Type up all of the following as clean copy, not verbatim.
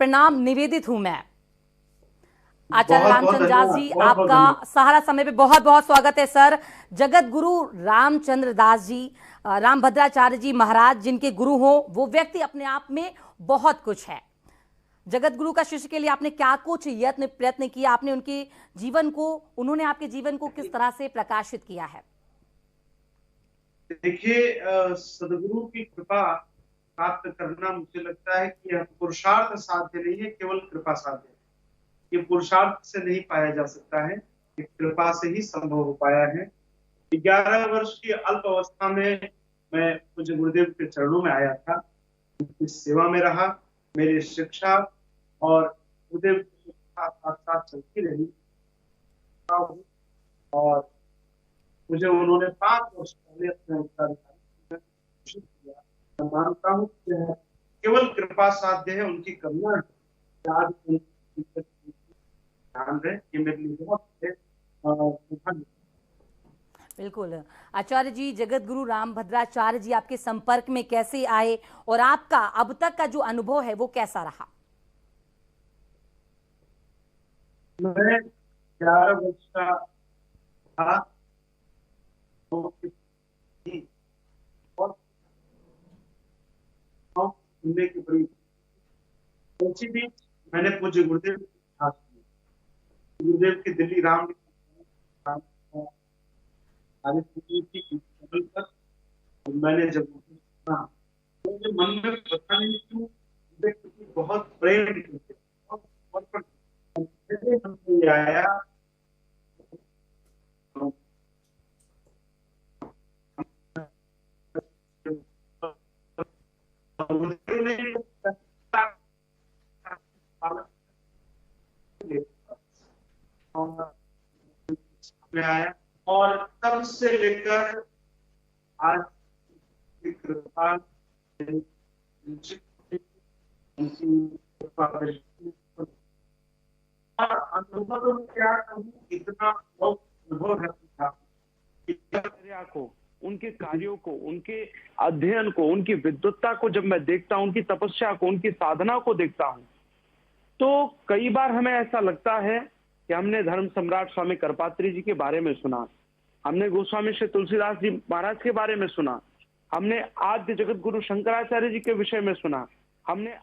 प्रणाम निवेदित हूं मैं। आचार्य बहुत बहुत रामचंद्र दास जी, धन्यवाद, बहुत बहुत आपका धन्यवाद। सहारा समय पे बहुत बहुत स्वागत है सर। जगत गुरु रामचंद्र दास जी, रामभद्राचार्य जी महाराज जिनके गुरु हो, वो व्यक्ति अपने आप में बहुत कुछ है। जगत गुरु का शिष्य के लिए आपने क्या कुछ यत्न प्रयत्न किया, आपने उनके जीवन को, उन्होंने आपके जीवन को किस तरह से प्रकाशित किया है? देखिए, सदगुरु की कृपा प्राप्त करना मुझे लगता है कि यह पुरुषार्थ साध्य नहीं है, केवल कृपा साध्य है। ये पुरुषार्थ से नहीं पाया जा सकता है, ये कृपा से ही संभव हो पाया है। 11 वर्ष की अल्प अवस्था में मैं पूज्य गुरुदेव के चरणों में आया था, उनकी सेवा में रहा। मेरी शिक्षा और गुरुदेव के साथ साथ साथ चलती रही और मुझे उन्होंने 5 वर्ष पहले अपने उत्तराधिकारी घोषित किया। मैं मानता हूँ कि यह केवल कृपा साध्य है, उनकी करुणा है। आज ध्यान रहे, ये मेरे लिए बहुत है। बिल्कुल। आचार्य जी, जगत गुरु रामभद्राचार्य जी आपके संपर्क में कैसे आए और आपका अब तक का जो अनुभव है वो कैसा रहा? मैं 11 वर्ष का था तो सुनने की बड़ी उसी बीच मैंने पूज्य गुरुदेव गुरुदेव की दिल्ली राम पर मैंने जब सुना तो मुझे मन में पता नहीं क्यों मुझे किसी बहुत प्रेम आया। में आया और तब से लेकर आज की कृपा अनुभव क्या कहूँ, इतना अनुभव है को, उनके कार्यों को, उनके अध्ययन को, उनकी विद्वत्ता को जब मैं देखता हूँ, उनकी तपस्या को, उनकी साधना को देखता हूँ, तो कई बार हमें ऐसा लगता है कि हमने धर्म सम्राट स्वामी करपात्री जी के बारे में सुना, हमने गोस्वामी श्री तुलसीदास जी महाराज के बारे में सुना, हमने आद्य जगत गुरु शंकराचार्य जी के विषय में सुना, हमने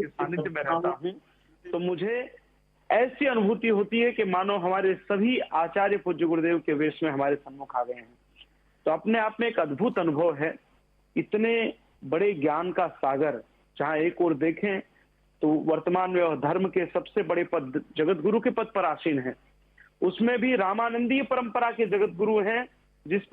सानिध्य में रहता हूँ, तो मुझे ऐसी अनुभूति होती है कि मानो हमारे सभी आचार्य पूज्य गुरुदेव के वेश में हमारे सम्मुख आ गए हैं। तो अपने आप में एक अद्भुत अनुभव है। इतने बड़े ज्ञान का सागर, जहां एक ओर देखें तो वर्तमान में वह धर्म के सबसे बड़े पद जगत गुरु के पद पर आसीन है, उसमें भी रामानंदीय परंपरा के जगत गुरु हैं, जिस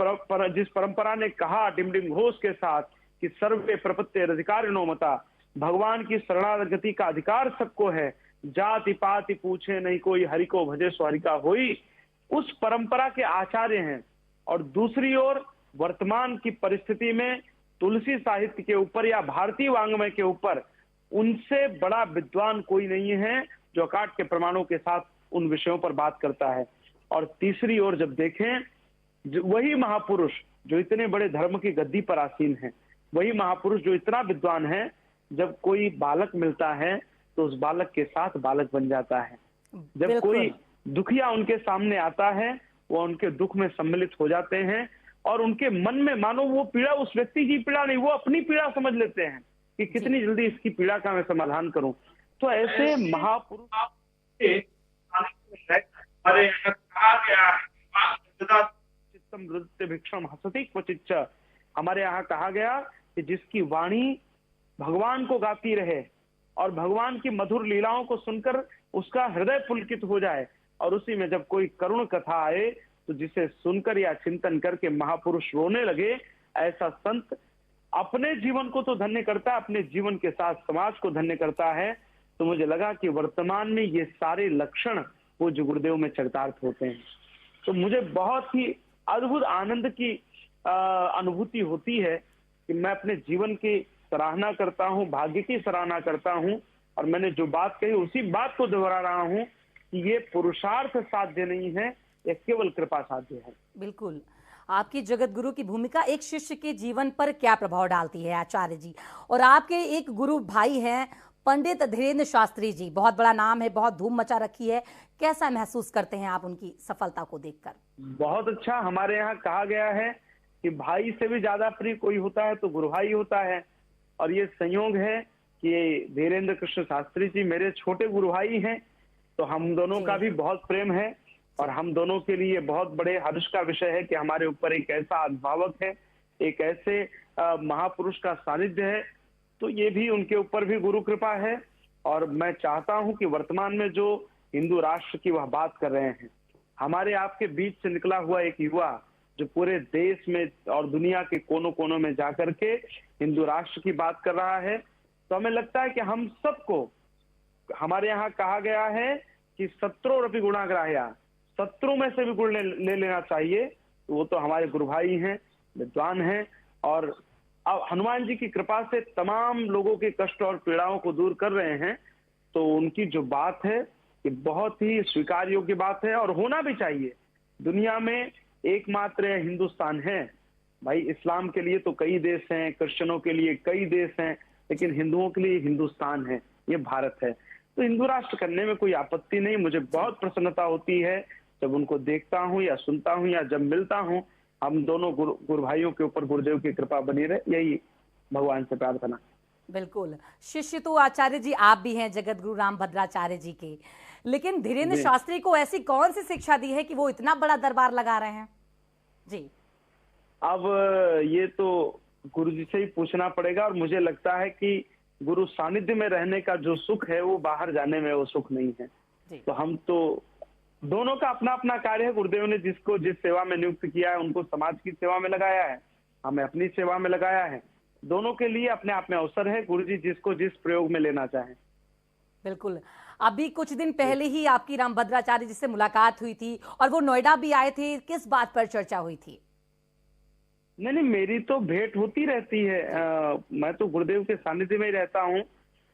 परंपरा ने कहा डिमडिम घोष के साथ कि सर्वे प्रपत्ति अधिकारिणो मता, भगवान की शरणागति का अधिकार सबको है, जाति पाति पूछे नहीं कोई, हरि को भजे सो हरि का होई, उस परंपरा के आचार्य हैं। और दूसरी ओर वर्तमान की परिस्थिति में तुलसी साहित्य के ऊपर या भारतीय वांग्मय के ऊपर उनसे बड़ा विद्वान कोई नहीं है जो अकाट के प्रमाणों के साथ उन विषयों पर बात करता है। और तीसरी ओर जब देखें, वही महापुरुष जो इतने बड़े धर्म की गद्दी पर आसीन है, वही महापुरुष जो इतना विद्वान है, जब कोई बालक मिलता है तो उस बालक के साथ बालक बन जाता है। जब कोई दुखिया उनके सामने आता है, वो उनके दुख में सम्मिलित हो जाते हैं और उनके मन में मानो वो पीड़ा उस व्यक्ति की पीड़ा नहीं, वो अपनी पीड़ा समझ लेते हैं कि कितनी जल्दी इसकी पीड़ा का मैं समाधान करूं। तो ऐसे महापुरुष भिक्षम हसती क्वचिच्च, हमारे यहाँ कहा गया कि जिसकी वाणी भगवान को गाती रहे और भगवान की मधुर लीलाओं को सुनकर उसका हृदय पुलकित हो जाए, और उसी में जब कोई करुण कथा आए तो जिसे सुनकर या चिंतन करके महापुरुष रोने लगे, ऐसा संत अपने जीवन को तो धन्य करता है, अपने जीवन के साथ समाज को धन्य करता है। तो मुझे लगा कि वर्तमान में ये सारे लक्षण पूज्य गुरुदेव में चरितार्थ होते हैं। तो मुझे बहुत ही अद्भुत आनंद की अनुभूति होती है कि मैं अपने जीवन की सराहना करता हूँ, भाग्य की सराहना करता हूँ, और मैंने जो बात कही उसी बात को दोहरा रहा हूँ कि ये पुरुषार्थ साध्य नहीं है, यह केवल कृपा साध्य है। बिल्कुल। आपकी जगत गुरु की भूमिका एक शिष्य के जीवन पर क्या प्रभाव डालती है आचार्य जी? और आपके एक गुरु भाई हैं पंडित धीरेन्द्र शास्त्री जी, बहुत बड़ा नाम है, बहुत धूम मचा रखी है। कैसा महसूस करते हैं आप उनकी सफलता को देखकर? बहुत अच्छा। हमारे यहाँ कहा गया है कि भाई से भी ज्यादा प्रिय कोई होता है तो गुरु भाई होता है, और ये संयोग है कि धीरेन्द्र कृष्ण शास्त्री जी मेरे छोटे गुरु भाई हैं, तो हम दोनों का भी बहुत प्रेम है और हम दोनों के लिए बहुत बड़े हर्ष का विषय है कि हमारे ऊपर एक ऐसा अभिभावक है, एक ऐसे महापुरुष का सानिध्य है। तो ये भी उनके ऊपर भी गुरु कृपा है। और मैं चाहता हूं कि वर्तमान में जो हिंदू राष्ट्र की वह बात कर रहे हैं, हमारे आपके बीच से निकला हुआ एक युवा जो पूरे देश में और दुनिया के कोनों कोनों में जाकर के हिंदू राष्ट्र की बात कर रहा है, तो हमें लगता है कि हम सबको, हमारे यहाँ कहा गया है कि शत्रुरपि गुणाग्राह्या, शत्रु में से भी गुण ले लेना चाहिए। तो वो तो हमारे गुरु भाई हैं, विद्वान हैं, और अब हनुमान जी की कृपा से तमाम लोगों के कष्ट और पीड़ाओं को दूर कर रहे हैं। तो उनकी जो बात है ये बहुत ही स्वीकार योग्य बात है और होना भी चाहिए। दुनिया में एकमात्र हिंदुस्तान है भाई। इस्लाम के लिए तो कई देश हैं, क्रिश्चियनों के लिए कई देश हैं, लेकिन हिंदुओं के लिए हिंदुस्तान है, ये भारत है। तो हिंदू राष्ट्र करने में कोई आपत्ति नहीं। मुझे बहुत प्रसन्नता होती है जब उनको देखता हूँ या सुनता हूँ या जब मिलता हूँ। हम दोनों गुरु भाइयों के ऊपर गुरुदेव की कृपा बनी रहे, यही भगवान से प्रार्थना। बिल्कुल। शिष्य तो आचार्य जी आप भी हैं जगत गुरु रामभद्राचार्य जी के, लेकिन धीरेन्द्र शास्त्री को ऐसी कौन सी शिक्षा दी है कि वो इतना बड़ा दरबार लगा रहे हैं जी? अब ये तो गुरु जी से ही पूछना पड़ेगा, और मुझे लगता है कि गुरु सानिध्य में रहने का जो सुख है वो बाहर जाने में वो सुख नहीं है। तो हम तो दोनों का अपना अपना कार्य है। गुरुदेव ने जिसको जिस सेवा में नियुक्त किया है उनको समाज की सेवा में लगाया है, हमें अपनी सेवा में लगाया है। दोनों के लिए अपने आप में अवसर है, गुरु जी जिसको जिस प्रयोग में लेना चाहें। बिल्कुल। अभी कुछ दिन पहले ही आपकी रामभद्राचार्य जी से मुलाकात हुई थी और वो नोएडा भी आए थे, किस बात पर चर्चा हुई थी? नहीं, मेरी तो भेंट होती रहती है। मैं तो गुरुदेव के सानिध्य में ही रहता हूँ,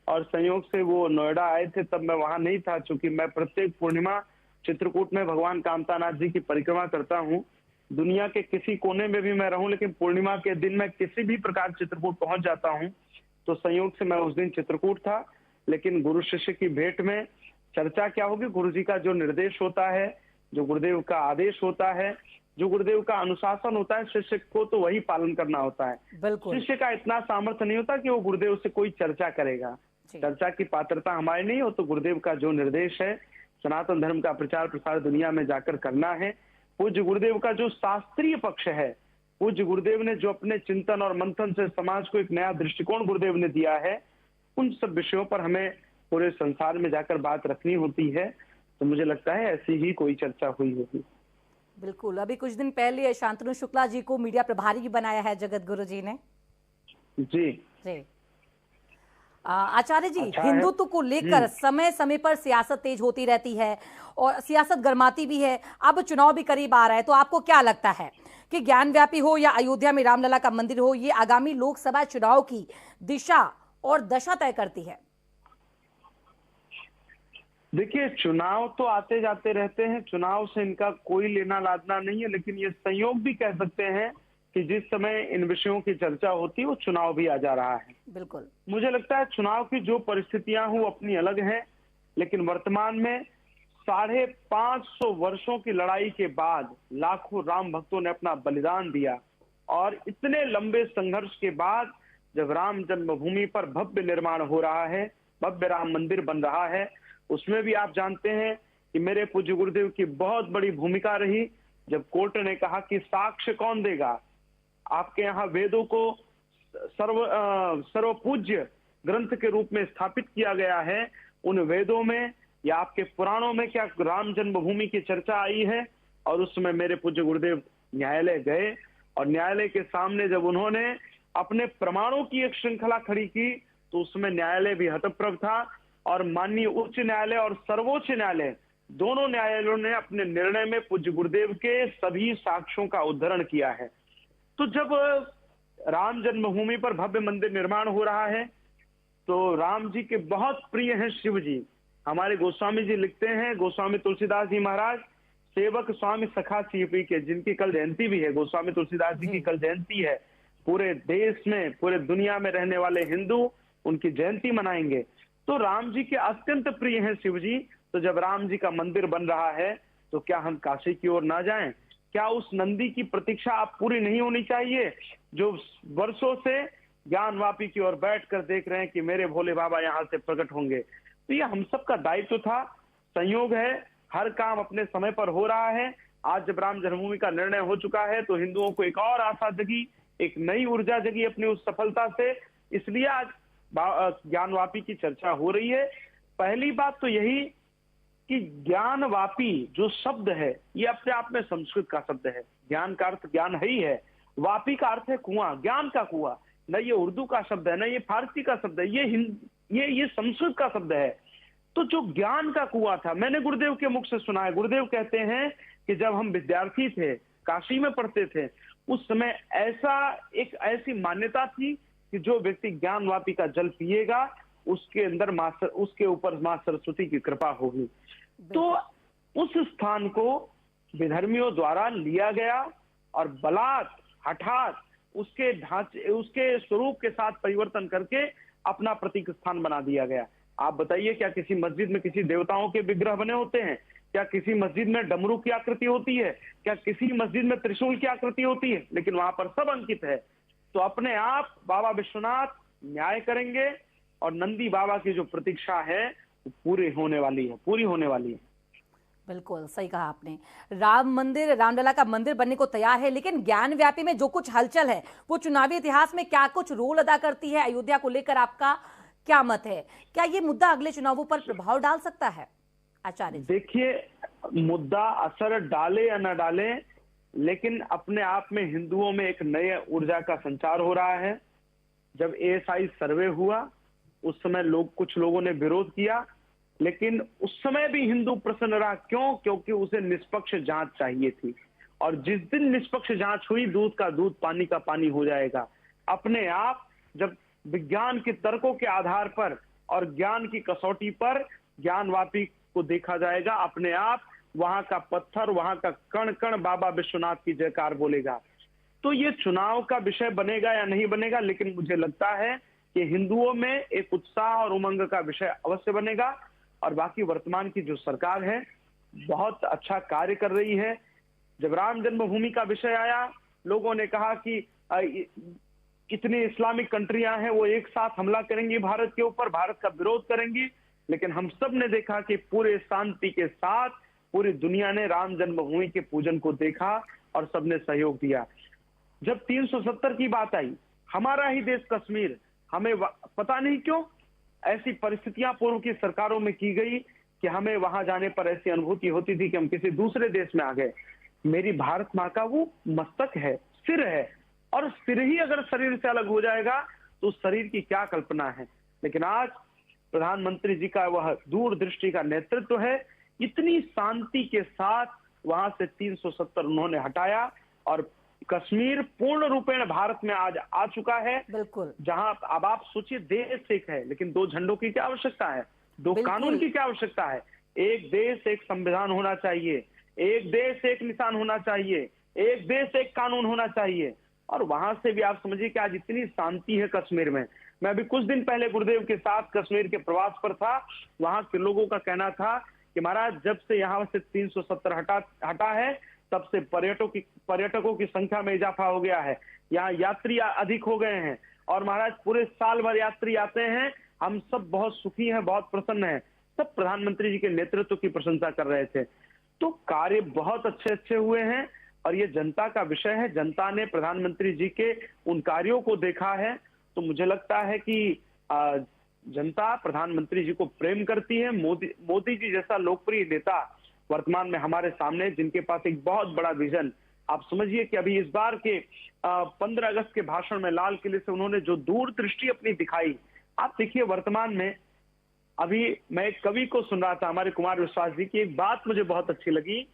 और संयोग से वो नोएडा आए थे तब मैं वहां नहीं था, क्योंकि मैं प्रत्येक पूर्णिमा चित्रकूट में भगवान कामतानाथ जी की परिक्रमा करता हूँ। दुनिया के किसी कोने में भी मैं रहूं, लेकिन पूर्णिमा के दिन मैं किसी भी प्रकार चित्रकूट पहुंच जाता हूँ। तो संयोग से मैं उस दिन चित्रकूट था। लेकिन गुरु शिष्य की भेंट में चर्चा क्या होगी? गुरु जी का जो निर्देश होता है, जो गुरुदेव का आदेश होता है, जो गुरुदेव का अनुशासन होता है, शिष्य को तो वही पालन करना होता है। शिष्य का इतना सामर्थ्य नहीं होता कि वो गुरुदेव से कोई चर्चा करेगा। चर्चा की पात्रता हमारी नहीं हो, तो गुरुदेव का जो निर्देश है, सनातन धर्म का प्रचार प्रसार दुनिया में जाकर करना है। पूज्य गुरुदेव का जो शास्त्रीय पक्ष है, पूज्य गुरुदेव ने जो अपने चिंतन और मंथन से समाज को एक नया दृष्टिकोण गुरुदेव ने दिया है, उन सब विषयों पर हमें पूरे संसार में जाकर बात रखनी होती है। तो मुझे लगता है ऐसी ही कोई चर्चा हुई होगी। बिल्कुल। अभी कुछ दिन पहले शांतनु शुक्ला जी को मीडिया प्रभारी भी बनाया है जगत गुरु जी ने। जी जी। आचार्य जी, अच्छा हिंदुत्व को लेकर समय समय पर सियासत तेज होती रहती है और सियासत गर्माती भी है। अब चुनाव भी करीब आ रहा है, तो आपको क्या लगता है कि ज्ञानव्यापी हो या अयोध्या में रामलला का मंदिर हो, ये आगामी लोकसभा चुनाव की दिशा और दशा तय करती है? देखिए, चुनाव तो आते जाते रहते हैं, चुनाव से इनका कोई लेना लादना नहीं है, लेकिन ये संयोग भी कह सकते हैं कि जिस समय इन विषयों की चर्चा होती है वो चुनाव भी आ जा रहा है। बिल्कुल। मुझे लगता है चुनाव की जो परिस्थितियां हो अपनी अलग हैं, लेकिन वर्तमान में 550 वर्षों की लड़ाई के बाद लाखों राम भक्तों ने अपना बलिदान दिया, और इतने लंबे संघर्ष के बाद जब राम जन्मभूमि पर भव्य निर्माण हो रहा है, भव्य राम मंदिर बन रहा है, उसमें भी आप जानते हैं कि मेरे पूज्य गुरुदेव की बहुत बड़ी भूमिका रही। जब कोर्ट ने कहा कि साक्ष्य कौन देगा, आपके यहाँ वेदों को सर्वपूज्य ग्रंथ के रूप में स्थापित किया गया है, उन वेदों में या आपके पुराणों में क्या राम जन्मभूमि की चर्चा आई है? और उस समय मेरे पूज्य गुरुदेव न्यायालय गए, और न्यायालय के सामने जब उन्होंने अपने प्रमाणों की एक श्रृंखला खड़ी की, तो उसमें न्यायालय भी हतप्रभ था, और माननीय उच्च न्यायालय और सर्वोच्च न्यायालय दोनों न्यायालयों ने अपने निर्णय में पूज्य गुरुदेव के सभी साक्ष्यों का उद्धरण किया है। तो जब राम जन्मभूमि पर भव्य मंदिर निर्माण हो रहा है, तो राम जी के बहुत प्रिय हैं शिव जी। हमारे गोस्वामी जी लिखते हैं, गोस्वामी तुलसीदास जी महाराज, सेवक स्वामी सखा सीपी के, जिनकी कल जयंती भी है, गोस्वामी तुलसीदास जी की कल जयंती है। पूरे देश में, पूरे दुनिया में रहने वाले हिंदू उनकी जयंती मनाएंगे। तो राम जी के अत्यंत प्रिय हैं शिव जी। तो जब राम जी का मंदिर बन रहा है तो क्या हम काशी की ओर ना जाएं? क्या उस नंदी की प्रतीक्षा आप पूरी नहीं होनी चाहिए, जो वर्षों से ज्ञानवापी की ओर बैठकर देख रहे हैं कि मेरे भोले बाबा यहाँ से प्रकट होंगे? तो ये हम सबका दायित्व था, संयोग है, हर काम अपने समय पर हो रहा है। आज जब राम जन्मभूमि का निर्णय हो चुका है तो हिंदुओं को एक और आशा जगी, एक नई ऊर्जा जगी अपनी उस सफलता से। इसलिए आज ज्ञानवापी की चर्चा हो रही है। पहली बात तो यही कि ज्ञानवापी जो शब्द है ये अपने आप में संस्कृत का शब्द है। ज्ञान का अर्थ ज्ञान है ही है, वापी का अर्थ है कुआं, ज्ञान का कुआं। न ये उर्दू का शब्द है, न ये फारसी का शब्द है, ये संस्कृत का शब्द है। तो जो ज्ञान का कुआं था, मैंने गुरुदेव के मुख से सुना है, गुरुदेव कहते हैं कि जब हम विद्यार्थी थे, काशी में पढ़ते थे, उस समय ऐसी मान्यता थी कि जो व्यक्ति ज्ञानवापी का जल पिएगा उसके अंदर उसके ऊपर मां सरस्वती की कृपा होगी। तो उस स्थान को विधर्मियों द्वारा लिया गया और बलात् हठात उसके ढांचे, उसके स्वरूप के साथ परिवर्तन करके अपना प्रतीक स्थान बना दिया गया। आप बताइए, क्या किसी मस्जिद में किसी देवताओं के विग्रह बने होते हैं? क्या किसी मस्जिद में डमरू की आकृति होती है? क्या किसी मस्जिद में त्रिशूल की आकृति होती है? लेकिन वहां पर सब अंकित है। तो अपने आप बाबा विश्वनाथ न्याय करेंगे और नंदी बाबा की जो प्रतीक्षा है वो पूरी होने वाली है। बिल्कुल सही कहा आपने। राम मंदिर, रामलला का मंदिर बनने को तैयार है, लेकिन ज्ञानव्यापी में जो कुछ हलचल है वो चुनावी इतिहास में क्या कुछ रोल अदा करती है? अयोध्या को लेकर आपका क्या मत है? क्या ये मुद्दा अगले चुनावों पर प्रभाव डाल सकता है आचार्य जी? देखिए, मुद्दा असर डाले या न डाले, लेकिन अपने आप में हिंदुओं में एक नए ऊर्जा का संचार हो रहा है। जब एएसआई सर्वे हुआ उस समय कुछ लोगों ने विरोध किया, लेकिन उस समय भी हिंदू प्रसन्न रहा। क्यों? क्योंकि उसे निष्पक्ष जांच चाहिए थी। और जिस दिन निष्पक्ष जांच हुई, दूध का दूध, पानी का पानी हो जाएगा। अपने आप जब विज्ञान के तर्कों के आधार पर और ज्ञान की कसौटी पर ज्ञानवापी को देखा जाएगा, अपने आप वहां का पत्थर, वहां का कण कण बाबा विश्वनाथ की जयकार बोलेगा। तो ये चुनाव का विषय बनेगा या नहीं बनेगा, लेकिन मुझे लगता है कि हिंदुओं में एक उत्साह और उमंग का विषय अवश्य बनेगा। और बाकी वर्तमान की जो सरकार है बहुत अच्छा कार्य कर रही है। जब राम जन्मभूमि का विषय आया, लोगों ने कहा कि इतनी इस्लामिक कंट्रियां हैं, वो एक साथ हमला करेंगी भारत के ऊपर, भारत का विरोध करेंगी। लेकिन हम सब ने देखा कि पूरे शांति के साथ पूरी दुनिया ने राम जन्मभूमि के पूजन को देखा और सबने सहयोग दिया। जब 370 की बात आई, हमारा ही देश कश्मीर, हमें पता नहीं क्यों ऐसी परिस्थितियां पूर्व की सरकारों में की गई कि हमें वहां जाने पर ऐसी अनुभूति होती थी कि हम किसी दूसरे देश में आ गए। मेरी भारत माँ का वो मस्तक है, सिर है, और सिर ही अगर शरीर से अलग हो जाएगा तो शरीर की क्या कल्पना है। लेकिन आज प्रधानमंत्री जी का वह दूरदृष्टि का नेतृत्व है, इतनी शांति के साथ वहां से 370 उन्होंने हटाया और कश्मीर पूर्ण रूपेण भारत में आज आ चुका है। बिल्कुल। जहां अब आप सोचिए, देश एक है लेकिन दो झंडों की क्या आवश्यकता है, दो कानून की क्या आवश्यकता है? एक देश एक संविधान होना चाहिए, एक देश एक निशान होना चाहिए, एक देश एक कानून होना चाहिए। और वहां से भी आप समझिए कि आज इतनी शांति है कश्मीर में। मैं अभी कुछ दिन पहले गुरुदेव के साथ कश्मीर के प्रवास पर था। वहां के लोगों का कहना था कि महाराज, जब से यहाँ से 370 हटा है तब से पर्यटकों की संख्या में इजाफा हो गया है, यहाँ यात्री अधिक हो गए हैं और महाराज पूरे साल भर यात्री आते हैं। हम सब बहुत सुखी हैं, बहुत प्रसन्न हैं। सब प्रधानमंत्री जी के नेतृत्व की प्रशंसा कर रहे थे। तो कार्य बहुत अच्छे हुए हैं और ये जनता का विषय है। जनता ने प्रधानमंत्री जी के उन कार्यों को देखा है, तो मुझे लगता है कि जनता प्रधानमंत्री जी को प्रेम करती है। मोदी जी जैसा लोकप्रिय नेता वर्तमान में हमारे सामने, जिनके पास एक बहुत बड़ा विजन। आप समझिए कि अभी इस बार के 15 अगस्त के भाषण में लाल किले से उन्होंने जो दूरदृष्टि अपनी दिखाई, आप देखिए वर्तमान में। अभी मैं एक कवि को सुन रहा था, हमारे कुमार विश्वास जी की, एक बात मुझे बहुत अच्छी लगी।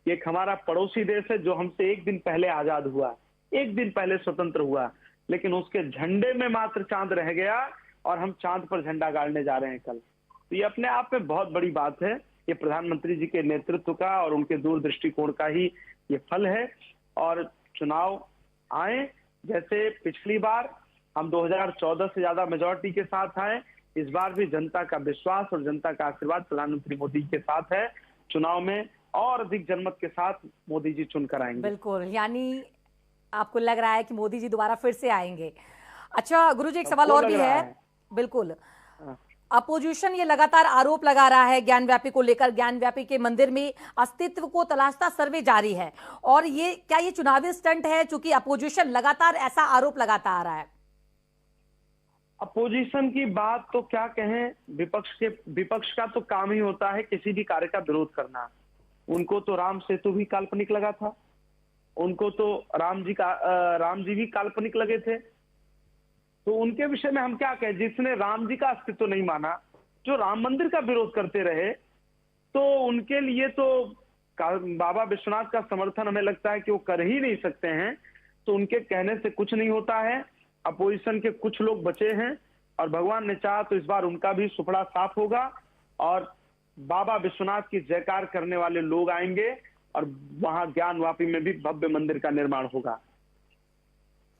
एक हमारा पड़ोसी देश है जो हमसे एक दिन पहले आजाद हुआ, एक दिन पहले स्वतंत्र हुआ, लेकिन उसके झंडे में मात्र चांद रह गया और हम चांद पर झंडा गाड़ने जा रहे हैं कल। तो ये अपने आप में बहुत बड़ी बात है। ये प्रधानमंत्री जी के नेतृत्व का और उनके दूरदृष्टिकोण का ही ये फल है। और चुनाव आए, जैसे पिछली बार हम 2014 से ज्यादा मेजॉरिटी के साथ आए, इस बार भी जनता का विश्वास और जनता का आशीर्वाद प्रधानमंत्री मोदी के साथ है। चुनाव में और अधिक जनमत के साथ मोदी जी चुनकर आएंगे। बिल्कुल, यानी आपको लग रहा है कि मोदी जी दोबारा फिर से आएंगे। अच्छा गुरुजी, एक सवाल और भी है। बिल्कुल, अपोजिशन ये लगातार आरोप लगा रहा है ज्ञानव्यापी को लेकर, ज्ञानव्यापी के मंदिर में अस्तित्व को तलाशता सर्वे जारी है, और ये क्या ये चुनावी स्टंट है, चूंकि अपोजिशन लगातार ऐसा आरोप लगाता आ रहा है? अपोजिशन की बात तो क्या कहें, विपक्ष का तो काम ही होता है किसी भी कार्य का विरोध करना। उनको तो राम सेतु भी काल्पनिक लगा था, उनको तो राम जी भी काल्पनिक लगे थे, तो उनके विषय में हम क्या कहें। जिसने राम जी का अस्तित्व नहीं माना, जो राम मंदिर का विरोध करते रहे, तो उनके लिए तो बाबा विश्वनाथ का समर्थन हमें लगता है कि वो कर ही नहीं सकते हैं, तो उनके कहने से कुछ नहीं होता है। अपोजिशन के कुछ लोग बचे हैं और भगवान ने चाहा तो इस बार उनका भी सुपड़ा साफ होगा और बाबा विश्वनाथ की जयकार करने वाले लोग आएंगे और वहां ज्ञानवापी में भी भव्य मंदिर का निर्माण होगा।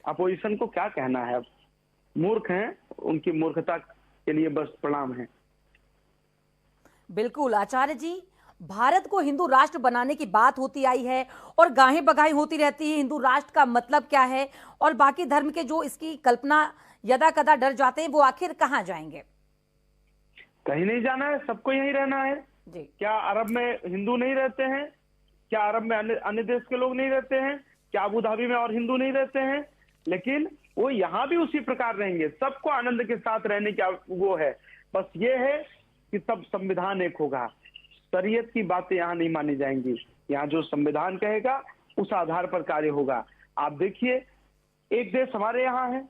अपोजिशन को क्या कहना है, अब मूर्ख हैं, उनकी मूर्खता के लिए बस प्रणाम है। बिल्कुल आचार्य जी, भारत को हिंदू राष्ट्र बनाने की बात होती आई है और गाहें बगाहें होती रहती है, हिंदू राष्ट्र का मतलब क्या है, और बाकी धर्म के जो इसकी कल्पना यदा कदा डर जाते हैं वो आखिर कहां जाएंगे? कहीं नहीं जाना है, सबको यहीं रहना है जी। क्या अरब में हिंदू नहीं रहते हैं? क्या अरब में अन्य देश के लोग नहीं रहते हैं? क्या अबू धाबी में और हिंदू नहीं रहते हैं? लेकिन वो यहाँ भी उसी प्रकार रहेंगे, सबको आनंद के साथ रहने की वो है। बस ये है कि सब संविधान एक होगा, शरीयत की बातें यहाँ नहीं मानी जाएंगी। यहाँ जो संविधान कहेगा उस आधार पर कार्य होगा। आप देखिए, एक देश हमारे यहाँ है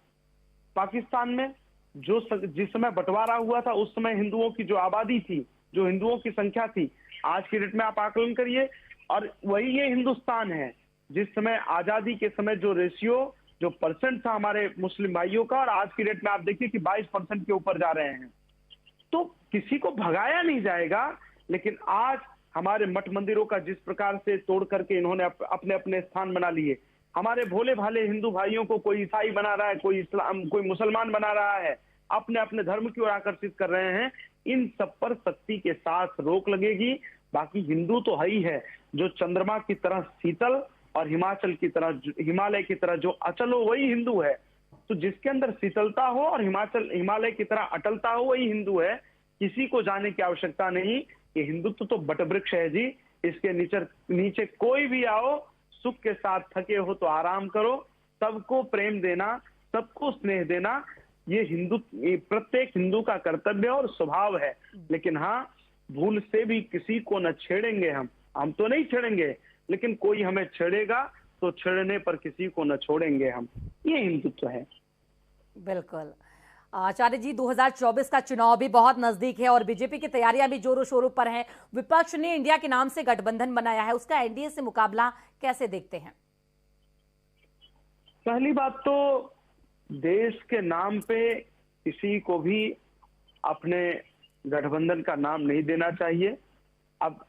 पाकिस्तान में, जो जिस समय बंटवारा हुआ था उस समय हिंदुओं की जो आबादी थी, जो हिंदुओं की संख्या थी, आज की डेट में आप आकलन करिए, और वही ये हिंदुस्तान है। जिस समय आजादी के समय जो रेशियो, जो परसेंट था हमारे मुस्लिम भाइयों का, और आज की डेट में आप देखिए कि 22% के ऊपर जा रहे हैं। तो किसी को भगाया नहीं जाएगा, लेकिन आज हमारे मठ मंदिरों का जिस प्रकार से तोड़ करके इन्होंने अपने अपने स्थान बना लिए, हमारे भोले भाले हिंदू भाइयों को कोई ईसाई बना रहा है, कोई इस्लाम, कोई मुसलमान बना रहा है, अपने अपने धर्म की ओर आकर्षित कर रहे हैं। इन सब पर सख्ती के साथ रोक लगेगी। बाकी हिंदू तो है ही है, जो चंद्रमा की तरह शीतल और हिमालय की तरह जो अचल हो वही हिंदू है। तो जिसके अंदर शीतलता हो और हिमालय की तरह अटलता हो वही हिंदू है। किसी को जाने की आवश्यकता नहीं। ये हिंदुत्व तो बटवृक्ष है जी, इसके नीचे कोई भी आओ, सुख के साथ थके हो तो आराम करो, सबको प्रेम देना, सबको स्नेह देना, ये प्रत्येक हिंदू का कर्तव्य और स्वभाव है। लेकिन हाँ, भूल से भी किसी को न छेड़ेंगे, हम तो नहीं छेड़ेंगे, लेकिन कोई हमें छेड़ेगा तो छेड़ने पर किसी को न छोड़ेंगे हम। ये हिंदुत्व है। बिल्कुल आचार्य जी, 2024 का चुनाव भी बहुत नजदीक है और बीजेपी की तैयारियां भी जोरों शोरों पर हैं। विपक्ष ने इंडिया के नाम से गठबंधन बनाया है, उसका एनडीए से मुकाबला कैसे देखते हैं? पहली बात तो देश के नाम पे किसी को भी अपने गठबंधन का नाम नहीं देना चाहिए। अब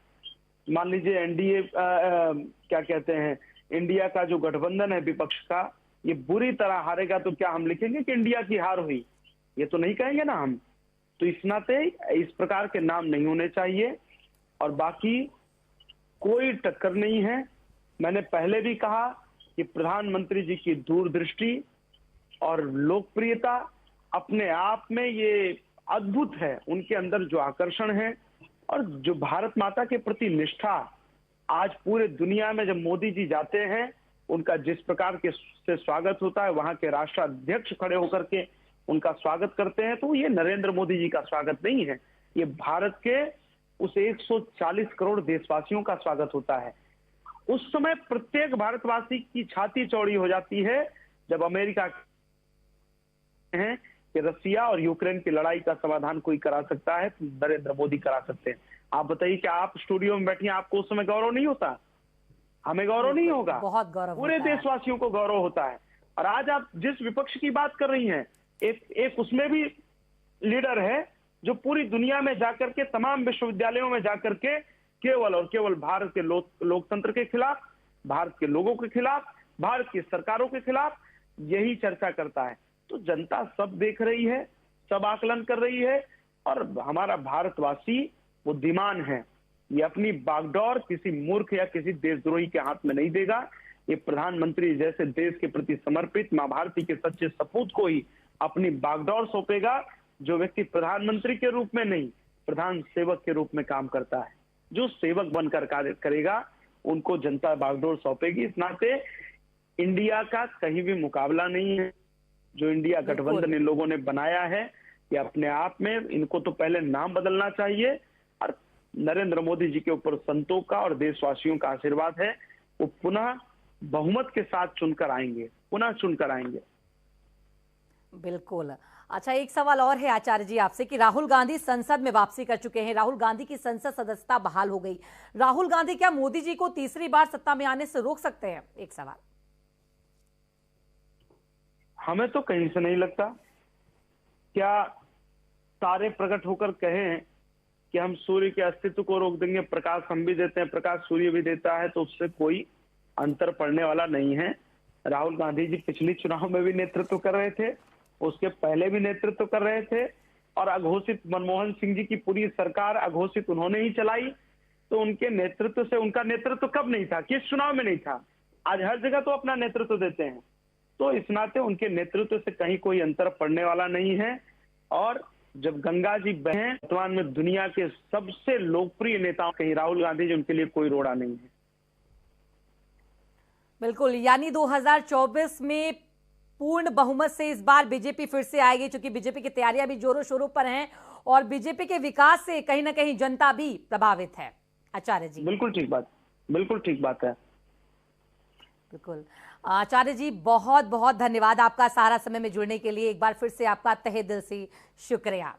मान लीजिए एनडीए क्या कहते हैं, इंडिया का जो गठबंधन है विपक्ष का, ये बुरी तरह हारेगा तो क्या हम लिखेंगे कि इंडिया की हार हुई? ये तो नहीं कहेंगे ना हम। तो इस नाते इस प्रकार के नाम नहीं होने चाहिए। और बाकी कोई टक्कर नहीं है। मैंने पहले भी कहा कि प्रधानमंत्री जी की दूरदृष्टि और लोकप्रियता अपने आप में ये अद्भुत है। उनके अंदर जो आकर्षण है और जो भारत माता के प्रति निष्ठा, आज पूरे दुनिया में जब मोदी जी जाते हैं, उनका जिस प्रकार के से स्वागत होता है, वहां के राष्ट्राध्यक्ष खड़े होकर के उनका स्वागत करते हैं, तो ये नरेंद्र मोदी जी का स्वागत नहीं है, ये भारत के उस 140 करोड़ देशवासियों का स्वागत होता है। उस समय प्रत्येक भारतवासी की छाती चौड़ी हो जाती है जब अमेरिका है कि रसिया और यूक्रेन की लड़ाई का समाधान कोई करा सकता है तो नरेंद्र मोदी करा सकते हैं। आप बताइए कि आप स्टूडियो में बैठिए, आपको उस समय गौरव नहीं होता? हमें गौरव नहीं होगा? बहुत गौरव, पूरे देशवासियों को गौरव होता है। और आज आप जिस विपक्ष की बात कर रही हैं, एक उसमें भी लीडर है जो पूरी दुनिया में जाकर के, तमाम विश्वविद्यालयों में जाकर के केवल और केवल भारत के लोकतंत्र के खिलाफ, भारत के लोगों के खिलाफ, भारत की सरकारों के खिलाफ यही चर्चा करता है। तो जनता सब देख रही है, सब आकलन कर रही है, और हमारा भारतवासी बुद्धिमान है, ये अपनी बागडोर किसी मूर्ख या किसी देशद्रोही के हाथ में नहीं देगा। ये प्रधानमंत्री जैसे देश के प्रति समर्पित मां भारती के सच्चे सपूत को ही अपनी बागडोर सौंपेगा, जो व्यक्ति प्रधानमंत्री के रूप में नहीं, प्रधान सेवक के रूप में काम करता है। जो सेवक बनकर कार्य करेगा उनको जनता बागडोर सौंपेगी। इस नाते इंडिया का कहीं भी मुकाबला नहीं है। जो इंडिया गठबंधन इन लोगों ने बनाया है, ये अपने आप में, इनको तो पहले नाम बदलना चाहिए, और नरेंद्र मोदी जी के ऊपर संतों का और देशवासियों का आशीर्वाद है, वो पुनः बहुमत के साथ चुनकर आएंगे, पुनः चुनकर आएंगे। बिल्कुल। अच्छा, एक सवाल और है आचार्य जी आपसे कि राहुल गांधी संसद में वापसी कर चुके हैं, राहुल गांधी की संसद सदस्यता बहाल हो गई। राहुल गांधी क्या मोदी जी को तीसरी बार सत्ता में आने से रोक सकते हैं? एक सवाल। हमें तो कहीं से नहीं लगता। क्या तारे प्रकट होकर कहें कि हम सूर्य के अस्तित्व को रोक देंगे? प्रकाश हम भी देते हैं, प्रकाश सूर्य भी देता है, तो उससे कोई अंतर पड़ने वाला नहीं है। राहुल गांधी जी पिछले चुनाव में भी नेतृत्व कर रहे थे, उसके पहले भी नेतृत्व कर रहे थे, और अघोषित मनमोहन सिंह जी की पूरी सरकार अघोषित उन्होंने ही चलाई। तो उनके नेतृत्व से, उनका नेतृत्व कब नहीं था, किस चुनाव में नहीं था? आज हर जगह तो अपना नेतृत्व देते हैं। तो इस नाते उनके नेतृत्व से कहीं कोई अंतर पड़ने वाला नहीं है। और जब गंगा जी बहें, वर्तमान में दुनिया के सबसे लोकप्रिय नेताओं कहीं राहुल गांधी जी, उनके लिए कोई रोड़ा नहीं है। बिल्कुल, यानी 2024 में पूर्ण बहुमत से इस बार बीजेपी फिर से आएगी, क्योंकि बीजेपी की तैयारियां भी जोरों शोरों पर हैं, और बीजेपी के विकास से कहीं ना कहीं जनता भी प्रभावित है। आचार्य जी, बिल्कुल ठीक बात, बिल्कुल ठीक बात है। बिल्कुल। आचार्य जी, बहुत बहुत धन्यवाद आपका सारा समय में जुड़ने के लिए। एक बार फिर से आपका तहे दिल से शुक्रिया।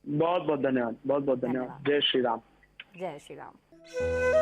बहुत बहुत धन्यवाद, बहुत बहुत धन्यवाद। जय श्री राम। जय श्री राम।